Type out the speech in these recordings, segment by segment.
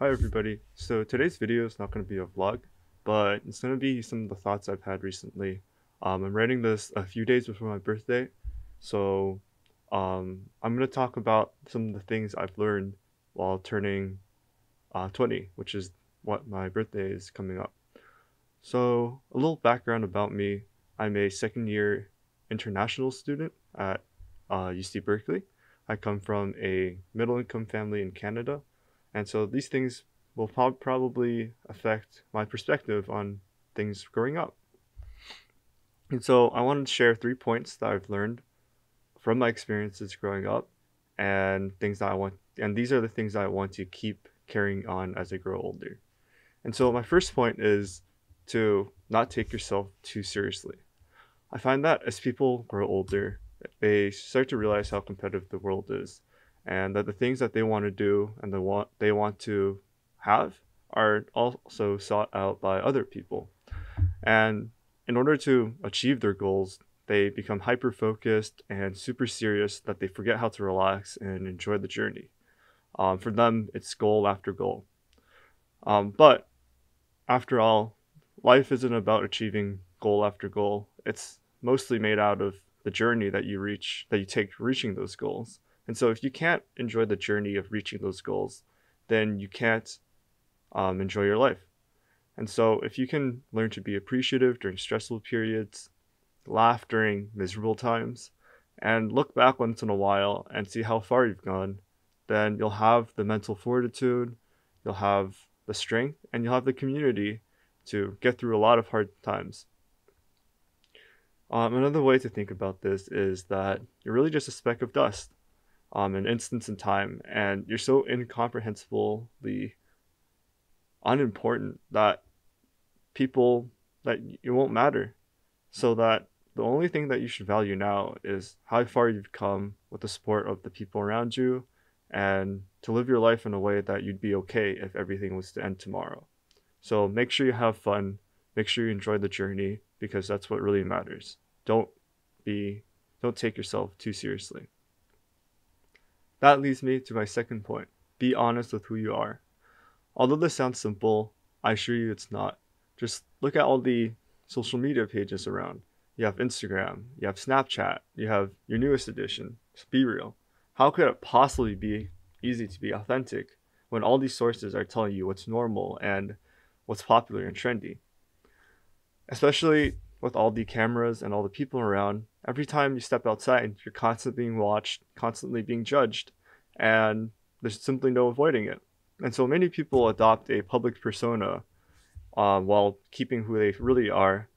Hi everybody. So today's video is not going to be a vlog, but it's going to be some of the thoughts I've had recently. I'm writing this a few days before my birthday, so I'm going to talk about some of the things I've learned while turning 20, which is what my birthday is coming up. So a little background about me. I'm a second year international student at UC Berkeley. I come from a middle income family in Canada, and so these things will probably affect my perspective on things growing up. And so I wanted to share 3 points that I've learned from my experiences growing up and things that I want, and these are the things that I want to keep carrying on as I grow older. And so my first point is to not take yourself too seriously. I find that as people grow older, they start to realize how competitive the world is, and that the things that they want to do and they want to have are also sought out by other people. And in order to achieve their goals, they become hyper focused and super serious that they forget how to relax and enjoy the journey. For them, it's goal after goal. But after all, life isn't about achieving goal after goal. It's mostly made out of the journey that you take reaching those goals. And so if you can't enjoy the journey of reaching those goals, then you can't enjoy your life. And so if you can learn to be appreciative during stressful periods, laugh during miserable times, and look back once in a while and see how far you've gone, then you'll have the mental fortitude, you'll have the strength, and you'll have the community to get through a lot of hard times. Another way to think about this is that you're really just a speck of dust, an instance in time, and you're so incomprehensibly unimportant that people that it won't matter. So that the only thing that you should value now is how far you've come with the support of the people around you, and to live your life in a way that you'd be okay if everything was to end tomorrow. So make sure you have fun, make sure you enjoy the journey, because that's what really matters. Don't be don't take yourself too seriously. That leads me to my second point. Be honest with who you are. Although this sounds simple, I assure you it's not. Just look at all the social media pages around. You have Instagram, you have Snapchat, you have your newest edition. Just be real. How could it possibly be easy to be authentic when all these sources are telling you what's normal and what's popular and trendy? Especially with all the cameras and all the people around, every time you step outside, you're constantly being watched, constantly being judged, and there's simply no avoiding it. And so many people adopt a public persona while keeping who they really are,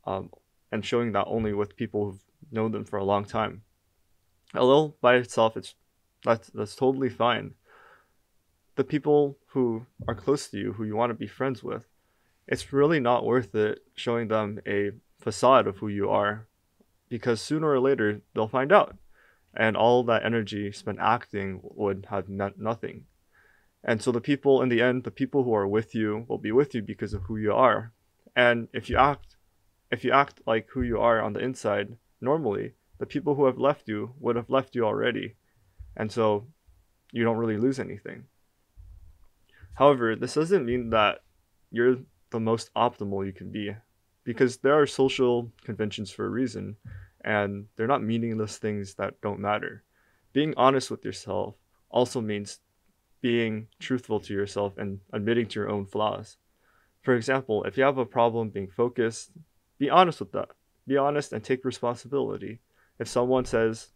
um, and showing that only with people who've known them for a long time. Although by itself, that's totally fine. The people who are close to you, who you want to be friends with, it's really not worth it showing them a facade of who you are, because sooner or later they'll find out, and all that energy spent acting would have meant nothing. And so the people in the end, the people who are with you will be with you because of who you are. And if you act like who you are on the inside normally, the people who have left you would have left you already. And so you don't really lose anything. However, this doesn't mean that you're the most optimal you can be, because there are social conventions for a reason, and they're not meaningless things that don't matter. Being honest with yourself also means being truthful to yourself and admitting to your own flaws. For example, if you have a problem being focused, be honest with that. Be honest and take responsibility. If someone tells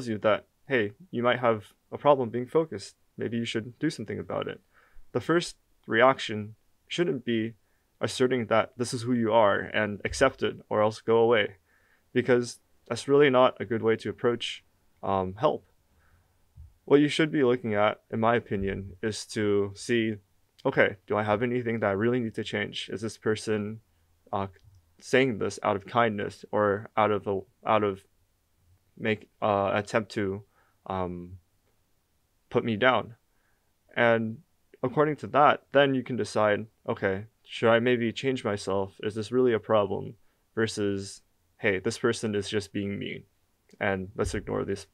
you that, hey, you might have a problem being focused, maybe you should do something about it. The first reaction shouldn't be asserting that this is who you are and accept it or else go away, because that's really not a good way to approach help. What you should be looking at, in my opinion, is to see, okay, do I have anything that I really need to change? Is this person uh, saying this out of kindness or out of make attempt to um, put me down? And according to that, then you can decide, okay, should I maybe change myself? Is this really a problem? Versus, hey, this person is just being mean, and let's ignore this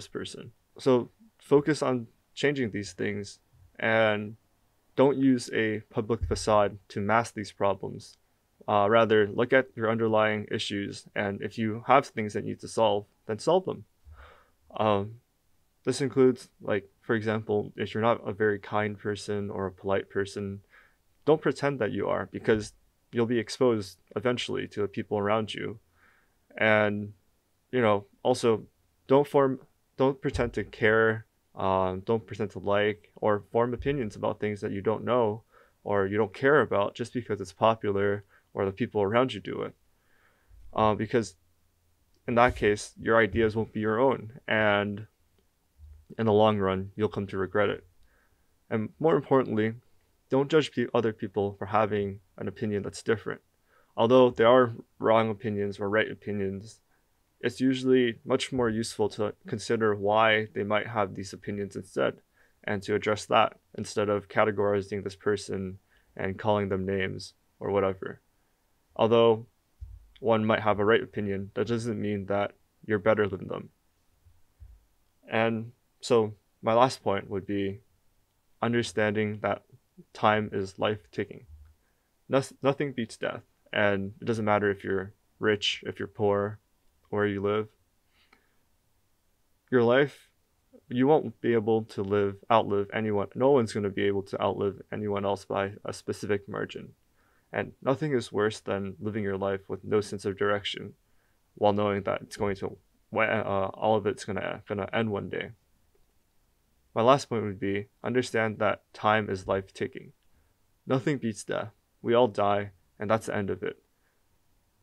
person. So focus on changing these things, and don't use a public facade to mask these problems. Rather, look at your underlying issues, and if you have things that you need to solve, then solve them. Um, this includes, like, for example, if you're not a very kind person or a polite person, don't pretend that you are, because you'll be exposed eventually to the people around you. And, also don't pretend to care, don't pretend to like or form opinions about things that you don't know or you don't care about just because it's popular or the people around you do it. Because in that case, your ideas won't be your own, and in the long run, you'll come to regret it. And more importantly, don't judge other people for having an opinion that's different. Although there are wrong opinions or right opinions, it's usually much more useful to consider why they might have these opinions instead, and to address that instead of categorizing this person and calling them names or whatever. Although one might have a right opinion, that doesn't mean that you're better than them. And so my last point would be understanding that time is life ticking. Nothing beats death, and it doesn't matter if you're rich, if you're poor, where you live. Your life, you won't be able to outlive anyone. No one's going to be able to outlive anyone else by a specific margin. And nothing is worse than living your life with no sense of direction, while knowing that it's going to, all of it's gonna end one day. My last point would be understand that time is life ticking. Nothing beats death. We all die, and that's the end of it.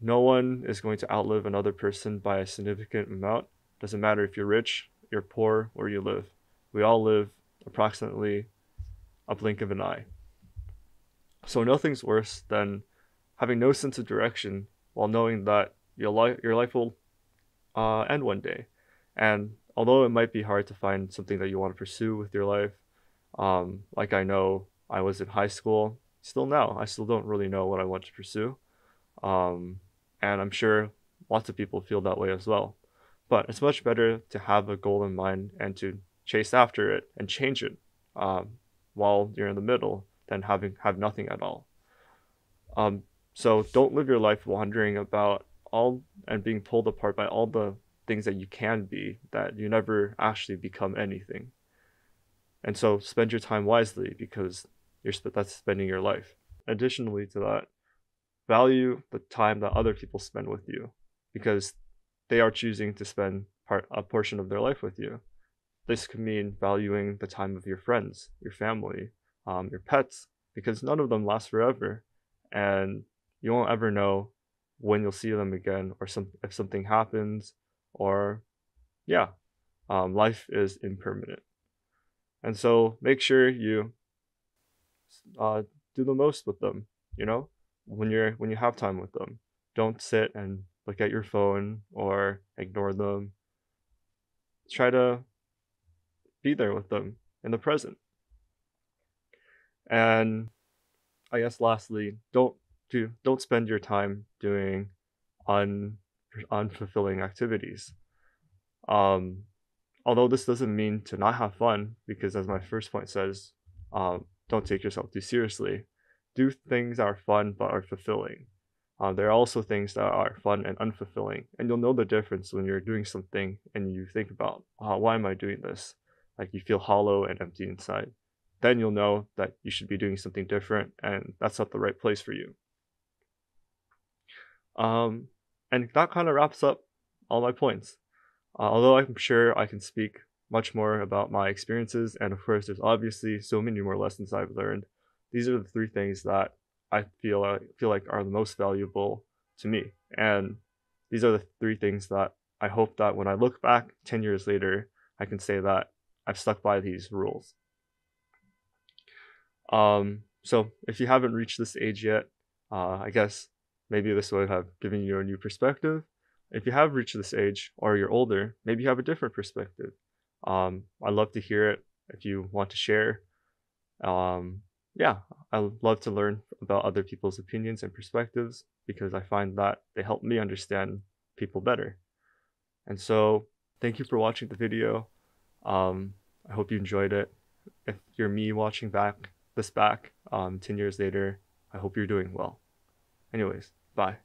No one is going to outlive another person by a significant amount. Doesn't matter if you're rich, you're poor, or you live. We all live approximately a blink of an eye. So nothing's worse than having no sense of direction while knowing that your life will end one day. And although it might be hard to find something that you want to pursue with your life, like I know I was in high school, still now, I still don't really know what I want to pursue. And I'm sure lots of people feel that way as well. But it's much better to have a goal in mind and to chase after it and change it while you're in the middle than have nothing at all. So don't live your life wandering about all and being pulled apart by all the things that you can be, that you never actually become anything. And so spend your time wisely, because that's spending your life. Additionally to that, value the time that other people spend with you, because they are choosing to spend a portion of their life with you. This could mean valuing the time of your friends, your family, your pets, because none of them last forever, and you won't ever know when you'll see them again, or if something happens, or life is impermanent. And so make sure you do the most with them, when you have time with them. Don't sit and look at your phone or ignore them. Try to be there with them in the present. And I guess lastly, don't spend your time doing unfulfilling activities. Although this doesn't mean to not have fun, because as my first point says, don't take yourself too seriously. Do things that are fun but are fulfilling. There are also things that are fun and unfulfilling, and you'll know the difference when you're doing something and you think about, why am I doing this? Like, you feel hollow and empty inside. Then you'll know that you should be doing something different, and that's not the right place for you. And that kind of wraps up all my points. Although I'm sure I can speak much more about my experiences, and of course there's obviously so many more lessons I've learned, these are the three things that I feel like are the most valuable to me. And these are the three things that I hope that when I look back 10 years later, I can say that I've stuck by these rules. So if you haven't reached this age yet, I guess maybe this would have given you a new perspective. If you have reached this age, or you're older, maybe you have a different perspective. I'd love to hear it if you want to share. I love to learn about other people's opinions and perspectives, because I find that they help me understand people better. And so thank you for watching the video. I hope you enjoyed it, if you're me watching back 10 years later, I hope you're doing well. Anyways, bye.